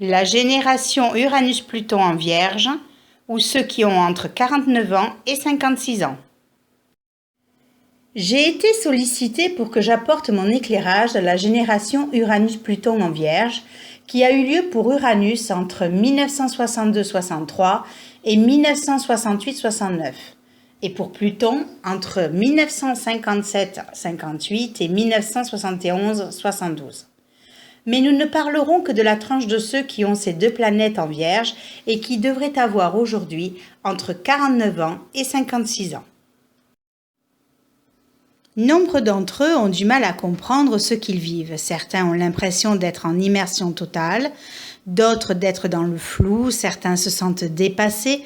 la génération Uranus-Pluton en Vierge, ou ceux qui ont entre 49 ans et 56 ans. J'ai été sollicitée pour que j'apporte mon éclairage à la génération Uranus-Pluton en Vierge, qui a eu lieu pour Uranus entre 1962-63 et 1968-69, et pour Pluton entre 1957-58 et 1971-72. Mais nous ne parlerons que de la tranche de ceux qui ont ces deux planètes en Vierge et qui devraient avoir aujourd'hui entre 49 ans et 56 ans. Nombre d'entre eux ont du mal à comprendre ce qu'ils vivent. Certains ont l'impression d'être en immersion totale, d'autres d'être dans le flou, certains se sentent dépassés,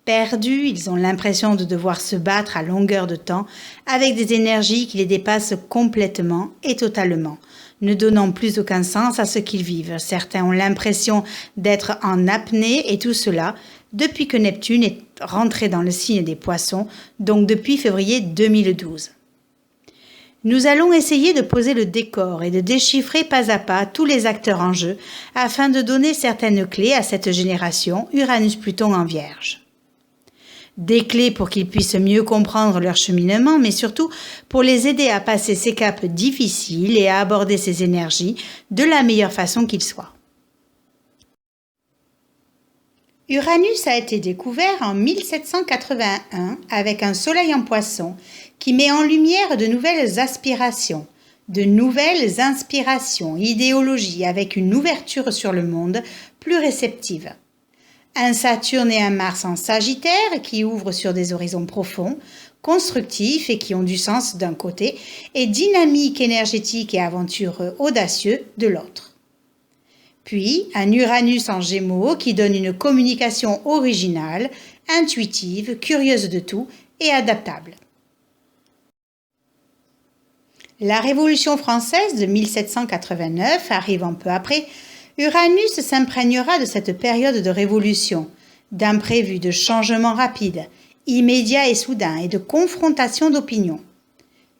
perdus, ils ont l'impression de devoir se battre à longueur de temps avec des énergies qui les dépassent complètement et totalement, ne donnant plus aucun sens à ce qu'ils vivent. Certains ont l'impression d'être en apnée et tout cela depuis que Neptune est rentré dans le signe des Poissons, donc depuis février 2012. Nous allons essayer de poser le décor et de déchiffrer pas à pas tous les acteurs en jeu afin de donner certaines clés à cette génération Uranus-Pluton en Vierge. Des clés pour qu'ils puissent mieux comprendre leur cheminement, mais surtout pour les aider à passer ces caps difficiles et à aborder ces énergies de la meilleure façon qu'il soit. Uranus a été découvert en 1781 avec un soleil en Poisson qui met en lumière de nouvelles aspirations, de nouvelles inspirations, idéologies avec une ouverture sur le monde plus réceptive. Un Saturne et un Mars en Sagittaire qui ouvrent sur des horizons profonds, constructifs et qui ont du sens d'un côté, et dynamiques, énergétiques et aventureux audacieux de l'autre. Puis un Uranus en Gémeaux qui donne une communication originale, intuitive, curieuse de tout et adaptable. La Révolution française de 1789 arrivant peu après, Uranus s'imprégnera de cette période de révolution, d'imprévus, de changements rapides, immédiats et soudains et de confrontations d'opinions.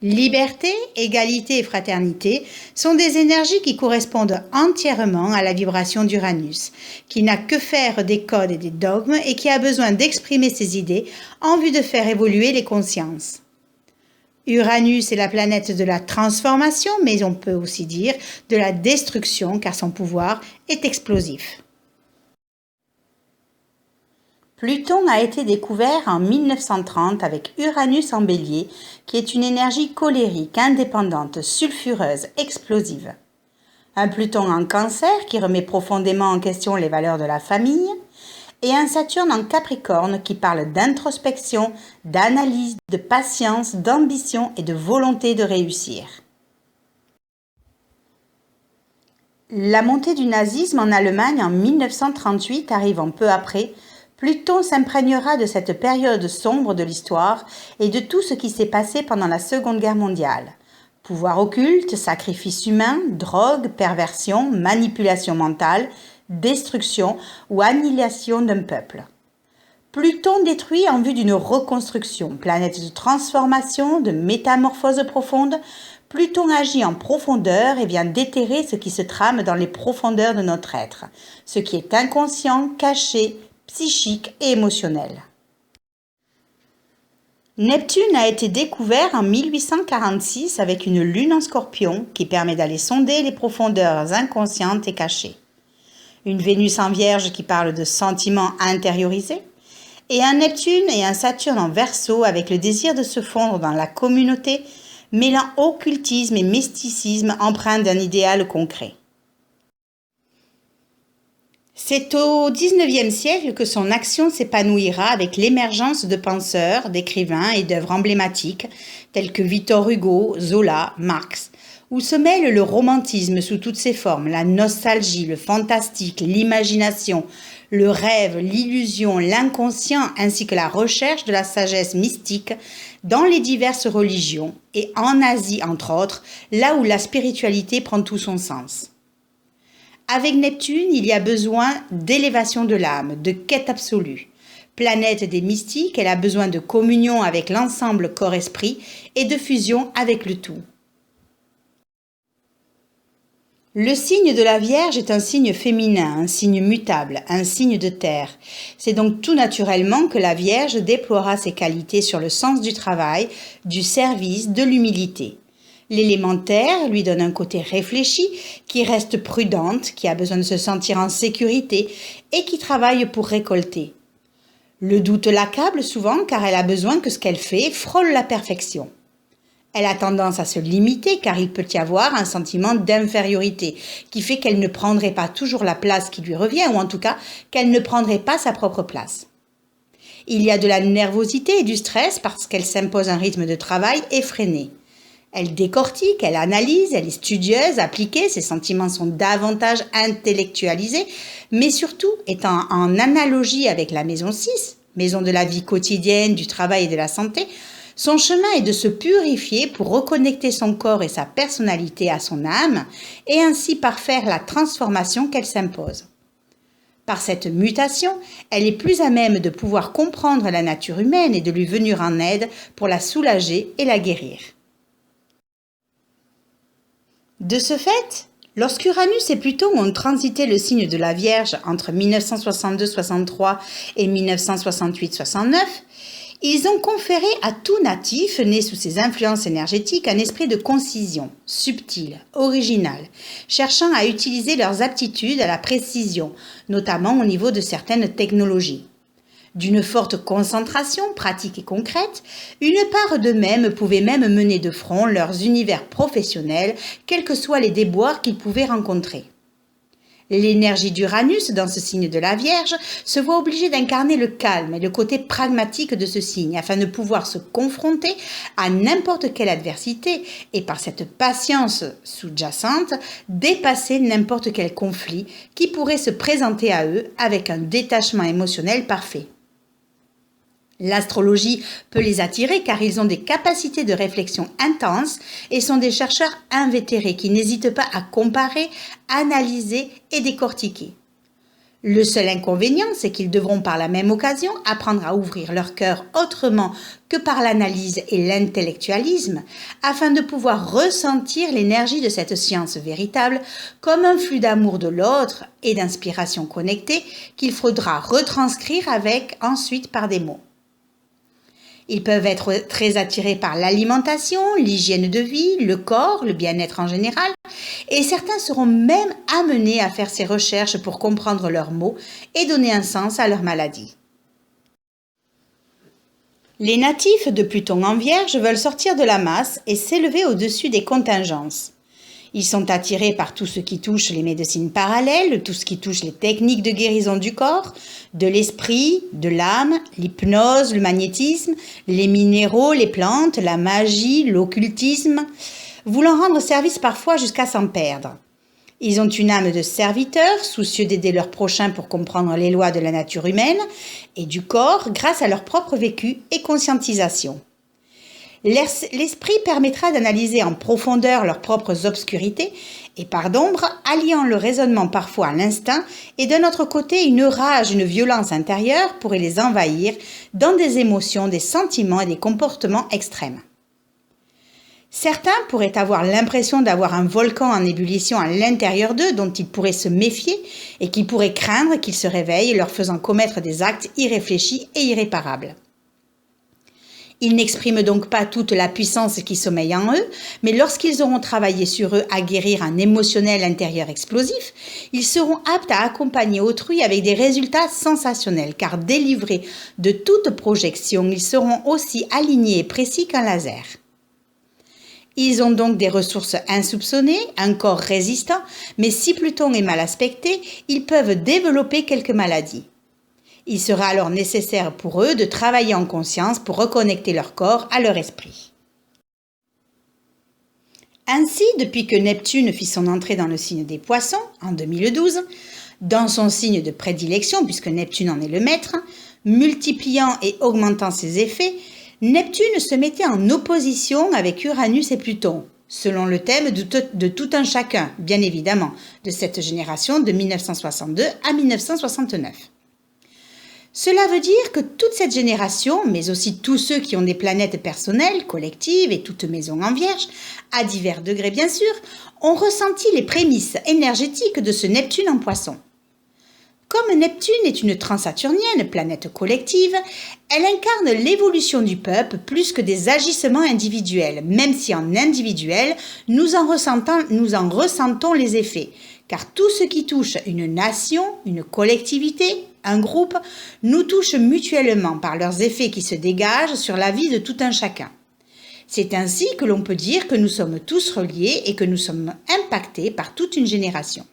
Liberté, égalité et fraternité sont des énergies qui correspondent entièrement à la vibration d'Uranus, qui n'a que faire des codes et des dogmes et qui a besoin d'exprimer ses idées en vue de faire évoluer les consciences. Uranus est la planète de la transformation, mais on peut aussi dire de la destruction car son pouvoir est explosif. Pluton a été découvert en 1930 avec Uranus en Bélier, qui est une énergie colérique, indépendante, sulfureuse, explosive. Un Pluton en Cancer qui remet profondément en question les valeurs de la famille, et un Saturne en Capricorne qui parle d'introspection, d'analyse, de patience, d'ambition et de volonté de réussir. La montée du nazisme en Allemagne en 1938 arrivant peu après, Pluton s'imprégnera de cette période sombre de l'histoire et de tout ce qui s'est passé pendant la Seconde Guerre mondiale. Pouvoir occulte, sacrifice humain, drogue, perversion, manipulation mentale, destruction ou annihilation d'un peuple. Pluton détruit en vue d'une reconstruction, planète de transformation, de métamorphose profonde. Pluton agit en profondeur et vient déterrer ce qui se trame dans les profondeurs de notre être, ce qui est inconscient, caché, psychique et émotionnel. Neptune a été découvert en 1846 avec une lune en Scorpion qui permet d'aller sonder les profondeurs inconscientes et cachées. Une Vénus en Vierge qui parle de sentiments intériorisés, et un Neptune et un Saturne en Verseau avec le désir de se fondre dans la communauté, mêlant occultisme et mysticisme empreint d'un idéal concret. C'est au XIXe siècle que son action s'épanouira avec l'émergence de penseurs, d'écrivains et d'œuvres emblématiques tels que Victor Hugo, Zola, Marx, où se mêle le romantisme sous toutes ses formes, la nostalgie, le fantastique, l'imagination, le rêve, l'illusion, l'inconscient ainsi que la recherche de la sagesse mystique dans les diverses religions et en Asie entre autres, là où la spiritualité prend tout son sens. Avec Neptune, il y a besoin d'élévation de l'âme, de quête absolue. Planète des mystiques, elle a besoin de communion avec l'ensemble corps-esprit et de fusion avec le tout. Le signe de la Vierge est un signe féminin, un signe mutable, un signe de terre. C'est donc tout naturellement que la Vierge déploiera ses qualités sur le sens du travail, du service, de l'humilité. L'élémentaire lui donne un côté réfléchi, qui reste prudente, qui a besoin de se sentir en sécurité et qui travaille pour récolter. Le doute l'accable souvent car elle a besoin que ce qu'elle fait frôle la perfection. Elle a tendance à se limiter car il peut y avoir un sentiment d'infériorité qui fait qu'elle ne prendrait pas toujours la place qui lui revient ou en tout cas qu'elle ne prendrait pas sa propre place. Il y a de la nervosité et du stress parce qu'elle s'impose un rythme de travail effréné. Elle décortique, elle analyse, elle est studieuse, appliquée, ses sentiments sont davantage intellectualisés, mais surtout étant en analogie avec la maison 6, maison de la vie quotidienne, du travail et de la santé, son chemin est de se purifier pour reconnecter son corps et sa personnalité à son âme et ainsi parfaire la transformation qu'elle s'impose. Par cette mutation, elle est plus à même de pouvoir comprendre la nature humaine et de lui venir en aide pour la soulager et la guérir. De ce fait, lorsqu'Uranus et Pluton ont transité le signe de la Vierge entre 1962-63 et 1968-69, ils ont conféré à tout natif né sous ces influences énergétiques un esprit de concision, subtil, original, cherchant à utiliser leurs aptitudes à la précision, notamment au niveau de certaines technologies. D'une forte concentration pratique et concrète, une part d'eux-mêmes pouvait même mener de front leurs univers professionnels, quels que soient les déboires qu'ils pouvaient rencontrer. L'énergie d'Uranus dans ce signe de la Vierge se voit obligée d'incarner le calme et le côté pragmatique de ce signe afin de pouvoir se confronter à n'importe quelle adversité et par cette patience sous-jacente dépasser n'importe quel conflit qui pourrait se présenter à eux avec un détachement émotionnel parfait. L'astrologie peut les attirer car ils ont des capacités de réflexion intenses et sont des chercheurs invétérés qui n'hésitent pas à comparer, analyser et décortiquer. Le seul inconvénient, c'est qu'ils devront par la même occasion apprendre à ouvrir leur cœur autrement que par l'analyse et l'intellectualisme afin de pouvoir ressentir l'énergie de cette science véritable comme un flux d'amour de l'autre et d'inspiration connectée qu'il faudra retranscrire avec ensuite par des mots. Ils peuvent être très attirés par l'alimentation, l'hygiène de vie, le corps, le bien-être en général, et certains seront même amenés à faire ces recherches pour comprendre leurs maux et donner un sens à leur maladie. Les natifs de Pluton en Vierge veulent sortir de la masse et s'élever au-dessus des contingences. Ils sont attirés par tout ce qui touche les médecines parallèles, tout ce qui touche les techniques de guérison du corps, de l'esprit, de l'âme, l'hypnose, le magnétisme, les minéraux, les plantes, la magie, l'occultisme, voulant rendre service parfois jusqu'à s'en perdre. Ils ont une âme de serviteurs, soucieux d'aider leurs prochains pour comprendre les lois de la nature humaine et du corps grâce à leur propre vécu et conscientisation. L'esprit permettra d'analyser en profondeur leurs propres obscurités et par d'ombre, alliant le raisonnement parfois à l'instinct et d'un autre côté une rage, une violence intérieure pourrait les envahir dans des émotions, des sentiments et des comportements extrêmes. Certains pourraient avoir l'impression d'avoir un volcan en ébullition à l'intérieur d'eux dont ils pourraient se méfier et qui pourraient craindre qu'il se réveille, leur faisant commettre des actes irréfléchis et irréparables. Ils n'expriment donc pas toute la puissance qui sommeille en eux, mais lorsqu'ils auront travaillé sur eux à guérir un émotionnel intérieur explosif, ils seront aptes à accompagner autrui avec des résultats sensationnels, car délivrés de toute projection, ils seront aussi alignés et précis qu'un laser. Ils ont donc des ressources insoupçonnées, un corps résistant, mais si Pluton est mal aspecté, ils peuvent développer quelques maladies. Il sera alors nécessaire pour eux de travailler en conscience pour reconnecter leur corps à leur esprit. Ainsi, depuis que Neptune fit son entrée dans le signe des Poissons, en 2012, dans son signe de prédilection, puisque Neptune en est le maître, multipliant et augmentant ses effets, Neptune se mettait en opposition avec Uranus et Pluton, selon le thème de tout un chacun, bien évidemment, de cette génération de 1962 à 1969. Cela veut dire que toute cette génération, mais aussi tous ceux qui ont des planètes personnelles, collectives et toutes maisons en Vierge, à divers degrés bien sûr, ont ressenti les prémices énergétiques de ce Neptune en Poisson. Comme Neptune est une transsaturnienne, planète collective, elle incarne l'évolution du peuple plus que des agissements individuels, même si en individuel, nous en ressentons les effets, car tout ce qui touche une nation, une collectivité, un groupe, nous touche mutuellement par leurs effets qui se dégagent sur la vie de tout un chacun. C'est ainsi que l'on peut dire que nous sommes tous reliés et que nous sommes impactés par toute une génération.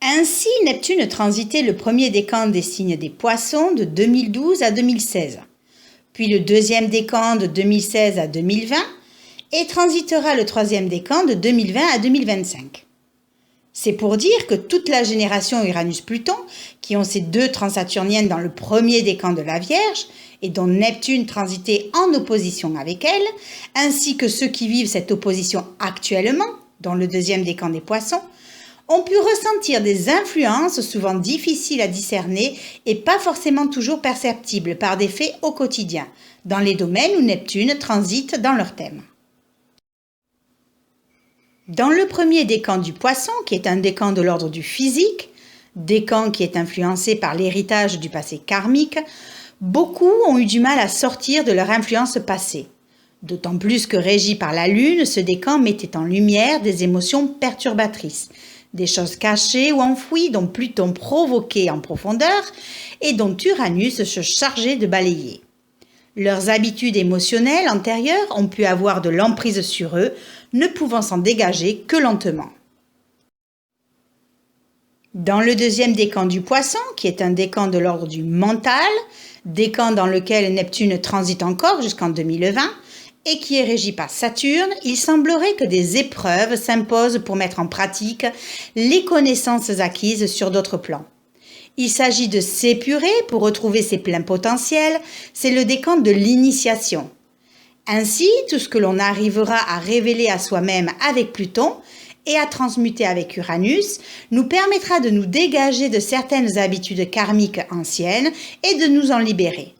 Ainsi, Neptune transitait le premier décan des signes des Poissons de 2012 à 2016, puis le deuxième décan de 2016 à 2020 et transitera le troisième décan de 2020 à 2025. C'est pour dire que toute la génération Uranus-Pluton, qui ont ces deux transsaturniennes dans le premier décan de la Vierge, et dont Neptune transitait en opposition avec elle, ainsi que ceux qui vivent cette opposition actuellement, dans le deuxième décan des Poissons, ont pu ressentir des influences souvent difficiles à discerner et pas forcément toujours perceptibles par des faits au quotidien, dans les domaines où Neptune transite dans leur thème. Dans le premier décan du Poisson, qui est un décan de l'ordre du physique, décan qui est influencé par l'héritage du passé karmique, beaucoup ont eu du mal à sortir de leur influence passée. D'autant plus que régi par la Lune, ce décan mettait en lumière des émotions perturbatrices, des choses cachées ou enfouies dont Pluton provoquait en profondeur et dont Uranus se chargeait de balayer. Leurs habitudes émotionnelles antérieures ont pu avoir de l'emprise sur eux, ne pouvant s'en dégager que lentement. Dans le deuxième décan du Poisson, qui est un décan de l'ordre du mental, décan dans lequel Neptune transite encore jusqu'en 2020, et qui est régi par Saturne, il semblerait que des épreuves s'imposent pour mettre en pratique les connaissances acquises sur d'autres plans. Il s'agit de s'épurer pour retrouver ses pleins potentiels, c'est le décan de l'initiation. Ainsi, tout ce que l'on arrivera à révéler à soi-même avec Pluton et à transmuter avec Uranus nous permettra de nous dégager de certaines habitudes karmiques anciennes et de nous en libérer.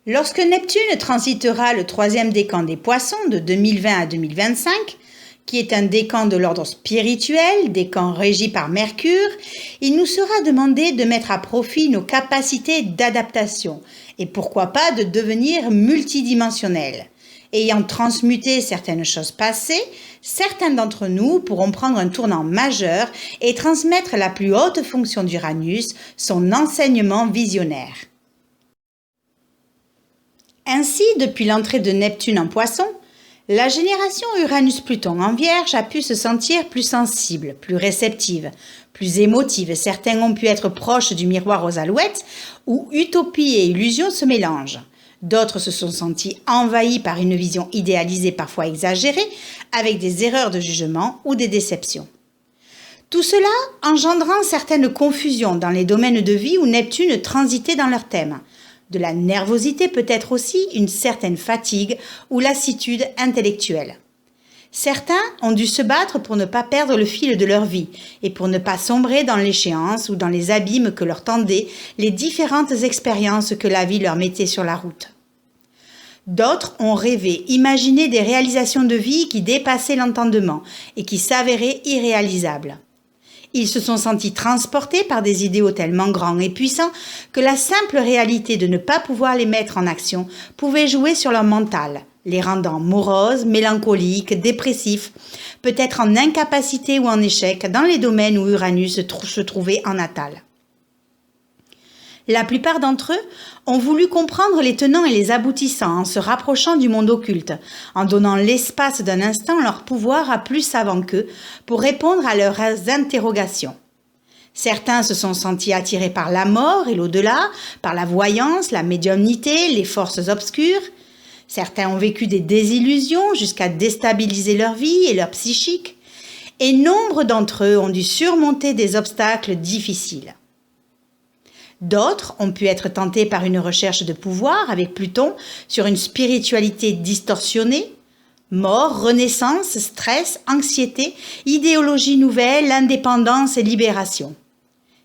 Lorsque Neptune transitera le troisième décan des Poissons de 2020 à 2025, qui est un décan de l'ordre spirituel, décan régi par Mercure, il nous sera demandé de mettre à profit nos capacités d'adaptation et pourquoi pas de devenir multidimensionnels. Ayant transmuté certaines choses passées, certains d'entre nous pourront prendre un tournant majeur et transmettre la plus haute fonction d'Uranus, son enseignement visionnaire. Ainsi, depuis l'entrée de Neptune en Poisson, la génération Uranus-Pluton en Vierge a pu se sentir plus sensible, plus réceptive, plus émotive. Certains ont pu être proches du miroir aux alouettes, où utopie et illusion se mélangent. D'autres se sont sentis envahis par une vision idéalisée parfois exagérée, avec des erreurs de jugement ou des déceptions. Tout cela engendrant certaines confusions dans les domaines de vie où Neptune transitait dans leur thème. De la nervosité peut-être aussi, une certaine fatigue ou lassitude intellectuelle. Certains ont dû se battre pour ne pas perdre le fil de leur vie et pour ne pas sombrer dans l'échéance ou dans les abîmes que leur tendaient les différentes expériences que la vie leur mettait sur la route. D'autres ont rêvé, imaginé des réalisations de vie qui dépassaient l'entendement et qui s'avéraient irréalisables. Ils se sont sentis transportés par des idéaux tellement grands et puissants que la simple réalité de ne pas pouvoir les mettre en action pouvait jouer sur leur mental, les rendant moroses, mélancoliques, dépressifs, peut-être en incapacité ou en échec dans les domaines où Uranus se trouvait en natal. La plupart d'entre eux ont voulu comprendre les tenants et les aboutissants en se rapprochant du monde occulte, en donnant l'espace d'un instant leur pouvoir à plus savants qu'eux pour répondre à leurs interrogations. Certains se sont sentis attirés par la mort et l'au-delà, par la voyance, la médiumnité, les forces obscures. Certains ont vécu des désillusions jusqu'à déstabiliser leur vie et leur psychique. Et nombre d'entre eux ont dû surmonter des obstacles difficiles. D'autres ont pu être tentés par une recherche de pouvoir avec Pluton sur une spiritualité distorsionnée, mort, renaissance, stress, anxiété, idéologie nouvelle, indépendance et libération.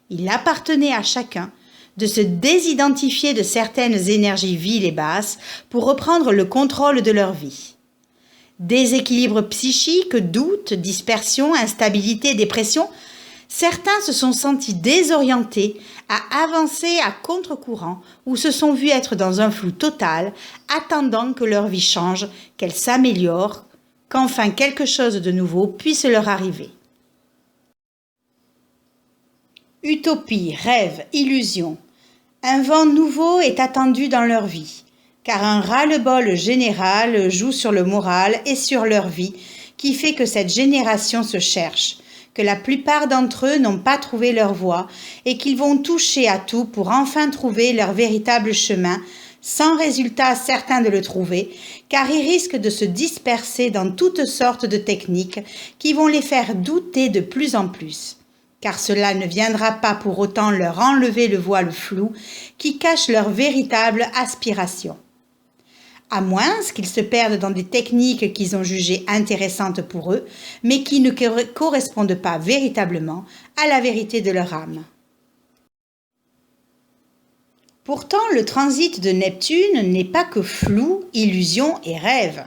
Il appartenait à chacun de se désidentifier de certaines énergies viles et basses pour reprendre le contrôle de leur vie. Déséquilibre psychique, doute, dispersion, instabilité, dépression, certains se sont sentis désorientés, à avancer à contre-courant ou se sont vus être dans un flou total, attendant que leur vie change, qu'elle s'améliore, qu'enfin quelque chose de nouveau puisse leur arriver. Utopie, rêve, illusion. Un vent nouveau est attendu dans leur vie, car un ras-le-bol général joue sur le moral et sur leur vie, qui fait que cette génération se cherche, que la plupart d'entre eux n'ont pas trouvé leur voie et qu'ils vont toucher à tout pour enfin trouver leur véritable chemin, sans résultat certain de le trouver, car ils risquent de se disperser dans toutes sortes de techniques qui vont les faire douter de plus en plus. Car cela ne viendra pas pour autant leur enlever le voile flou qui cache leur véritable aspiration. À moins qu'ils se perdent dans des techniques qu'ils ont jugées intéressantes pour eux, mais qui ne correspondent pas véritablement à la vérité de leur âme. Pourtant, le transit de Neptune n'est pas que flou, illusion et rêve.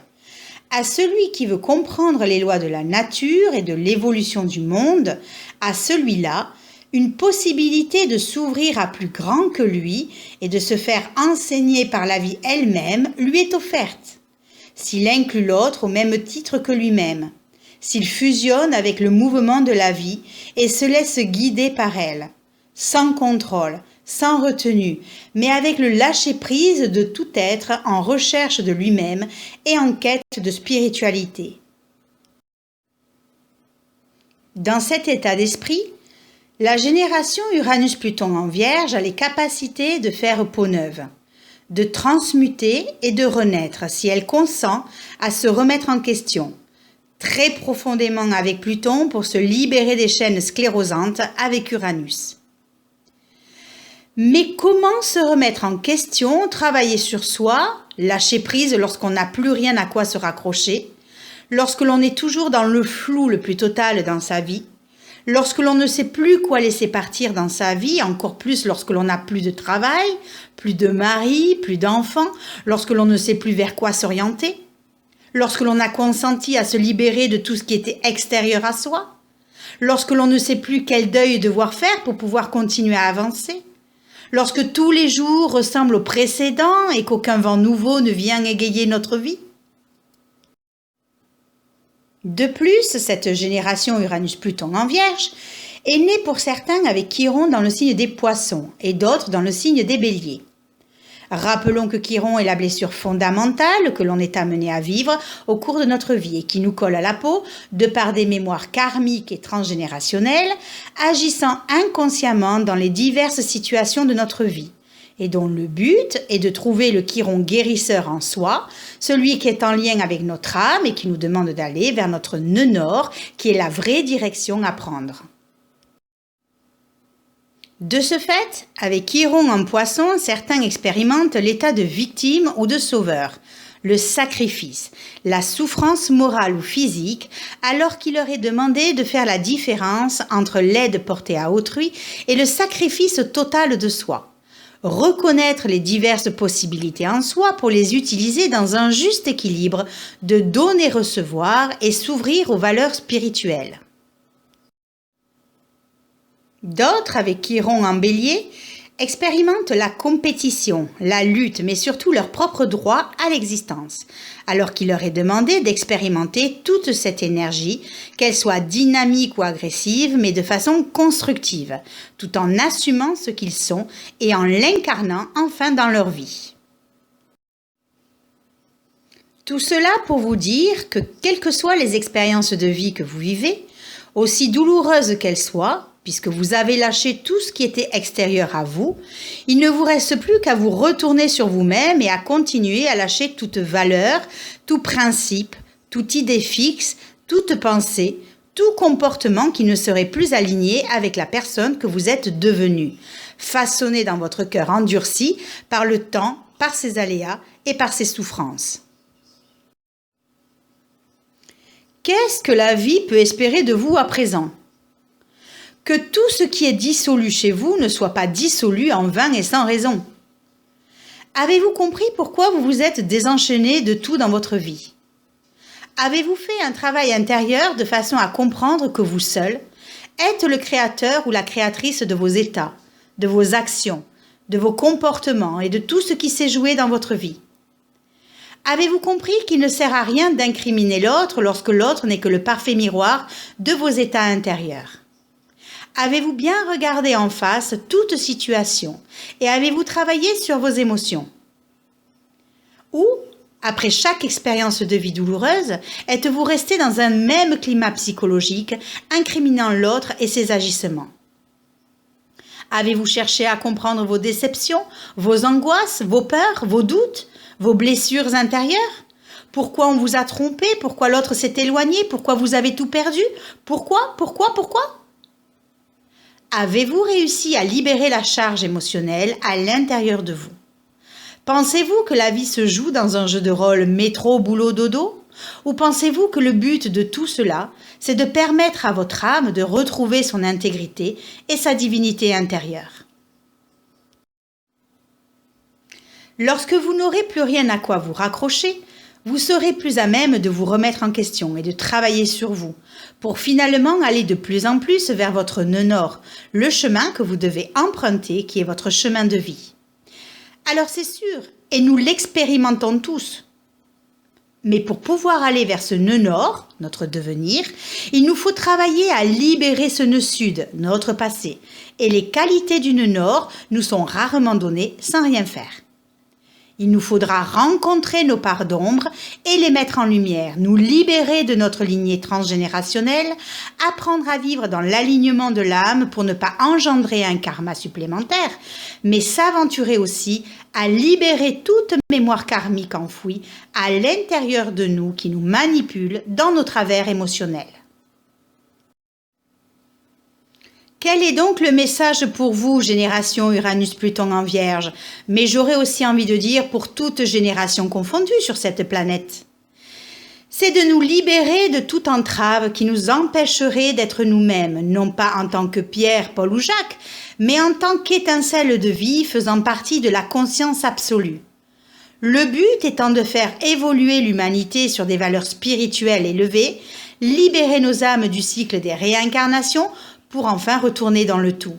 À celui qui veut comprendre les lois de la nature et de l'évolution du monde, à celui-là, une possibilité de s'ouvrir à plus grand que lui et de se faire enseigner par la vie elle-même lui est offerte. S'il inclut l'autre au même titre que lui-même, s'il fusionne avec le mouvement de la vie et se laisse guider par elle, sans contrôle, sans retenue, mais avec le lâcher-prise de tout être en recherche de lui-même et en quête de spiritualité. Dans cet état d'esprit, la génération Uranus-Pluton en Vierge a les capacités de faire peau neuve, de transmuter et de renaître si elle consent à se remettre en question, très profondément avec Pluton pour se libérer des chaînes sclérosantes avec Uranus. Mais comment se remettre en question, travailler sur soi, lâcher prise lorsqu'on n'a plus rien à quoi se raccrocher, lorsque l'on est toujours dans le flou le plus total dans sa vie, lorsque l'on ne sait plus quoi laisser partir dans sa vie, encore plus lorsque l'on n'a plus de travail, plus de mari, plus d'enfants, lorsque l'on ne sait plus vers quoi s'orienter, lorsque l'on a consenti à se libérer de tout ce qui était extérieur à soi, lorsque l'on ne sait plus quel deuil devoir faire pour pouvoir continuer à avancer, lorsque tous les jours ressemblent aux précédents et qu'aucun vent nouveau ne vient égayer notre vie. De plus, cette génération Uranus-Pluton en Vierge est née pour certains avec Chiron dans le signe des Poissons et d'autres dans le signe des Béliers. Rappelons que Chiron est la blessure fondamentale que l'on est amené à vivre au cours de notre vie et qui nous colle à la peau de par des mémoires karmiques et transgénérationnelles, agissant inconsciemment dans les diverses situations de notre vie, et dont le but est de trouver le Chiron guérisseur en soi, celui qui est en lien avec notre âme et qui nous demande d'aller vers notre nœud nord, qui est la vraie direction à prendre. De ce fait, avec Chiron en Poisson, certains expérimentent l'état de victime ou de sauveur, le sacrifice, la souffrance morale ou physique, alors qu'il leur est demandé de faire la différence entre l'aide portée à autrui et le sacrifice total de soi. Reconnaître les diverses possibilités en soi pour les utiliser dans un juste équilibre de donner-recevoir et s'ouvrir aux valeurs spirituelles. D'autres, avec Chiron en Bélier, expérimentent la compétition, la lutte, mais surtout leur propre droit à l'existence, alors qu'il leur est demandé d'expérimenter toute cette énergie, qu'elle soit dynamique ou agressive, mais de façon constructive, tout en assumant ce qu'ils sont et en l'incarnant enfin dans leur vie. Tout cela pour vous dire que, quelles que soient les expériences de vie que vous vivez, aussi douloureuses qu'elles soient, puisque vous avez lâché tout ce qui était extérieur à vous, il ne vous reste plus qu'à vous retourner sur vous-même et à continuer à lâcher toute valeur, tout principe, toute idée fixe, toute pensée, tout comportement qui ne serait plus aligné avec la personne que vous êtes devenue, façonné dans votre cœur endurci par le temps, par ses aléas et par ses souffrances. Qu'est-ce que la vie peut espérer de vous à présent ? Que tout ce qui est dissolu chez vous ne soit pas dissolu en vain et sans raison. Avez-vous compris pourquoi vous vous êtes désenchaîné de tout dans votre vie ? Avez-vous fait un travail intérieur de façon à comprendre que vous seul êtes le créateur ou la créatrice de vos états, de vos actions, de vos comportements et de tout ce qui s'est joué dans votre vie? Avez-vous compris qu'il ne sert à rien d'incriminer l'autre lorsque l'autre n'est que le parfait miroir de vos états intérieurs? Avez-vous bien regardé en face toute situation et avez-vous travaillé sur vos émotions? Ou, après chaque expérience de vie douloureuse, êtes-vous resté dans un même climat psychologique, incriminant l'autre et ses agissements? Avez-vous cherché à comprendre vos déceptions, vos angoisses, vos peurs, vos doutes, vos blessures intérieures? Pourquoi on vous a trompé? Pourquoi l'autre s'est éloigné? Pourquoi vous avez tout perdu? Pourquoi? Avez-vous réussi à libérer la charge émotionnelle à l'intérieur de vous? Pensez-vous que la vie se joue dans un jeu de rôle métro, boulot, dodo? Ou pensez-vous que le but de tout cela, c'est de permettre à votre âme de retrouver son intégrité et sa divinité intérieure? Lorsque vous n'aurez plus rien à quoi vous raccrocher, vous serez plus à même de vous remettre en question et de travailler sur vous, pour finalement aller de plus en plus vers votre nœud nord, le chemin que vous devez emprunter qui est votre chemin de vie. Alors c'est sûr, et nous l'expérimentons tous. Mais pour pouvoir aller vers ce nœud nord, notre devenir, il nous faut travailler à libérer ce nœud sud, notre passé. Et les qualités du nœud nord nous sont rarement données sans rien faire. Il nous faudra rencontrer nos parts d'ombre et les mettre en lumière, nous libérer de notre lignée transgénérationnelle, apprendre à vivre dans l'alignement de l'âme pour ne pas engendrer un karma supplémentaire, mais s'aventurer aussi à libérer toute mémoire karmique enfouie à l'intérieur de nous qui nous manipule dans nos travers émotionnels. Quel est donc le message pour vous, génération Uranus-Pluton en Vierge, mais j'aurais aussi envie de dire pour toute génération confondue sur cette planète? C'est de nous libérer de toute entrave qui nous empêcherait d'être nous-mêmes, non pas en tant que Pierre, Paul ou Jacques, mais en tant qu'étincelle de vie faisant partie de la conscience absolue. Le but étant de faire évoluer l'humanité sur des valeurs spirituelles élevées, libérer nos âmes du cycle des réincarnations, pour enfin retourner dans le tout.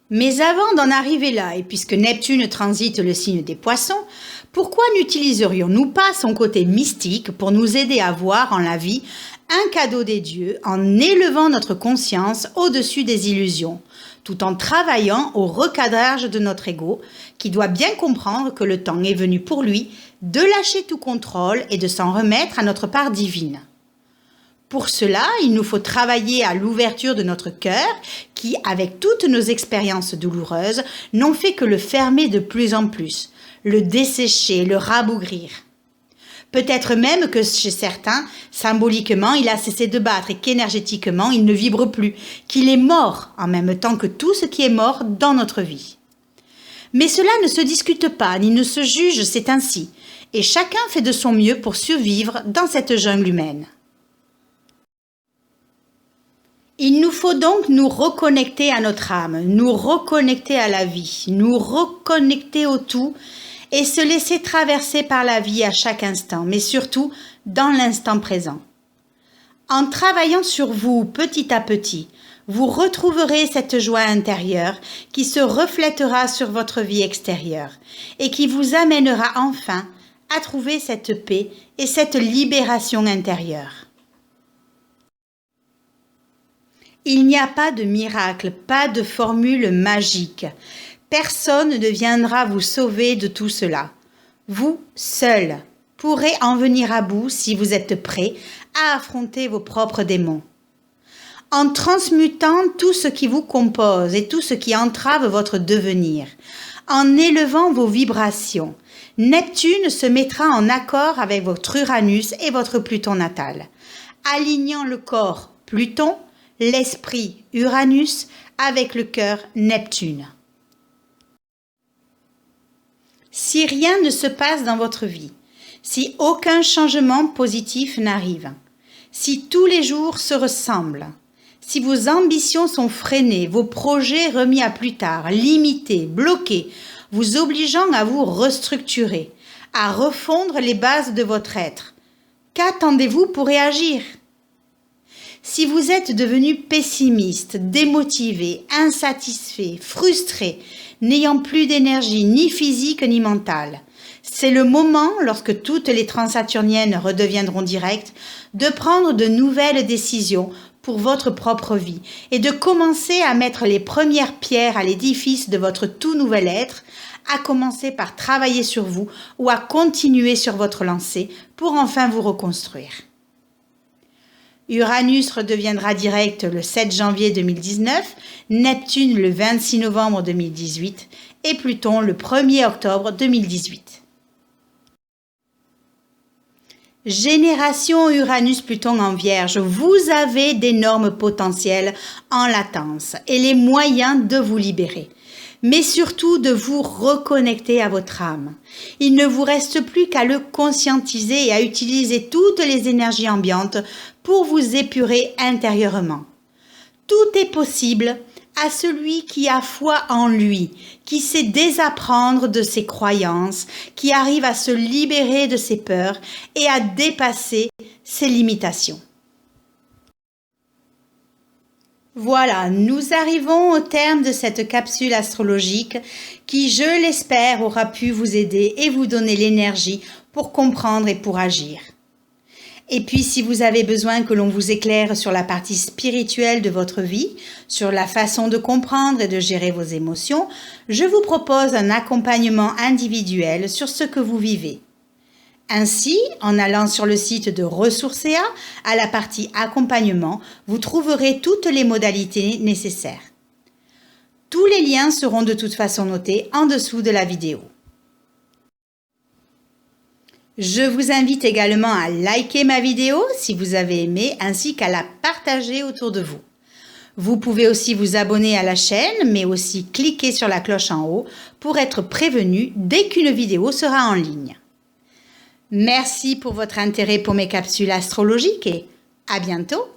Mais avant d'en arriver là, et puisque Neptune transite le signe des Poissons, pourquoi n'utiliserions-nous pas son côté mystique pour nous aider à voir en la vie un cadeau des dieux en élevant notre conscience au-dessus des illusions, tout en travaillant au recadrage de notre ego, qui doit bien comprendre que le temps est venu pour lui de lâcher tout contrôle et de s'en remettre à notre part divine. Pour cela, il nous faut travailler à l'ouverture de notre cœur qui, avec toutes nos expériences douloureuses, n'ont fait que le fermer de plus en plus, le dessécher, le rabougrir. Peut-être même que chez certains, symboliquement, il a cessé de battre et qu'énergétiquement, il ne vibre plus, qu'il est mort en même temps que tout ce qui est mort dans notre vie. Mais cela ne se discute pas, ni ne se juge, c'est ainsi, et chacun fait de son mieux pour survivre dans cette jungle humaine. Il nous faut donc nous reconnecter à notre âme, nous reconnecter à la vie, nous reconnecter au tout et se laisser traverser par la vie à chaque instant, mais surtout dans l'instant présent. En travaillant sur vous petit à petit, vous retrouverez cette joie intérieure qui se reflètera sur votre vie extérieure et qui vous amènera enfin à trouver cette paix et cette libération intérieure. Il n'y a pas de miracle, pas de formule magique. Personne ne viendra vous sauver de tout cela. Vous, seul, pourrez en venir à bout si vous êtes prêt à affronter vos propres démons. En transmutant tout ce qui vous compose et tout ce qui entrave votre devenir, en élevant vos vibrations, Neptune se mettra en accord avec votre Uranus et votre Pluton natal, alignant le corps Pluton, l'esprit Uranus avec le cœur Neptune. Si rien ne se passe dans votre vie, si aucun changement positif n'arrive, si tous les jours se ressemblent, si vos ambitions sont freinées, vos projets remis à plus tard, limités, bloqués, vous obligeant à vous restructurer, à refondre les bases de votre être. Qu'attendez-vous pour réagir? Si vous êtes devenu pessimiste, démotivé, insatisfait, frustré, n'ayant plus d'énergie ni physique ni mentale, c'est le moment, lorsque toutes les transsaturniennes redeviendront directes, de prendre de nouvelles décisions pour votre propre vie et de commencer à mettre les premières pierres à l'édifice de votre tout nouvel être, à commencer par travailler sur vous ou à continuer sur votre lancée pour enfin vous reconstruire. Uranus redeviendra direct le 7 janvier 2019, Neptune le 26 novembre 2018 et Pluton le 1er octobre 2018. Génération Uranus-Pluton en Vierge, vous avez d'énormes potentiels en latence et les moyens de vous libérer, mais surtout de vous reconnecter à votre âme. Il ne vous reste plus qu'à le conscientiser et à utiliser toutes les énergies ambiantes pour vous épurer intérieurement. Tout est possible à celui qui a foi en lui, qui sait désapprendre de ses croyances, qui arrive à se libérer de ses peurs et à dépasser ses limitations. Voilà, nous arrivons au terme de cette capsule astrologique qui, je l'espère, aura pu vous aider et vous donner l'énergie pour comprendre et pour agir. Et puis, si vous avez besoin que l'on vous éclaire sur la partie spirituelle de votre vie, sur la façon de comprendre et de gérer vos émotions, je vous propose un accompagnement individuel sur ce que vous vivez. Ainsi, en allant sur le site de Ressourcea, à la partie accompagnement, vous trouverez toutes les modalités nécessaires. Tous les liens seront de toute façon notés en dessous de la vidéo. Je vous invite également à liker ma vidéo si vous avez aimé, ainsi qu'à la partager autour de vous. Vous pouvez aussi vous abonner à la chaîne, mais aussi cliquer sur la cloche en haut pour être prévenu dès qu'une vidéo sera en ligne. Merci pour votre intérêt pour mes capsules astrologiques et à bientôt!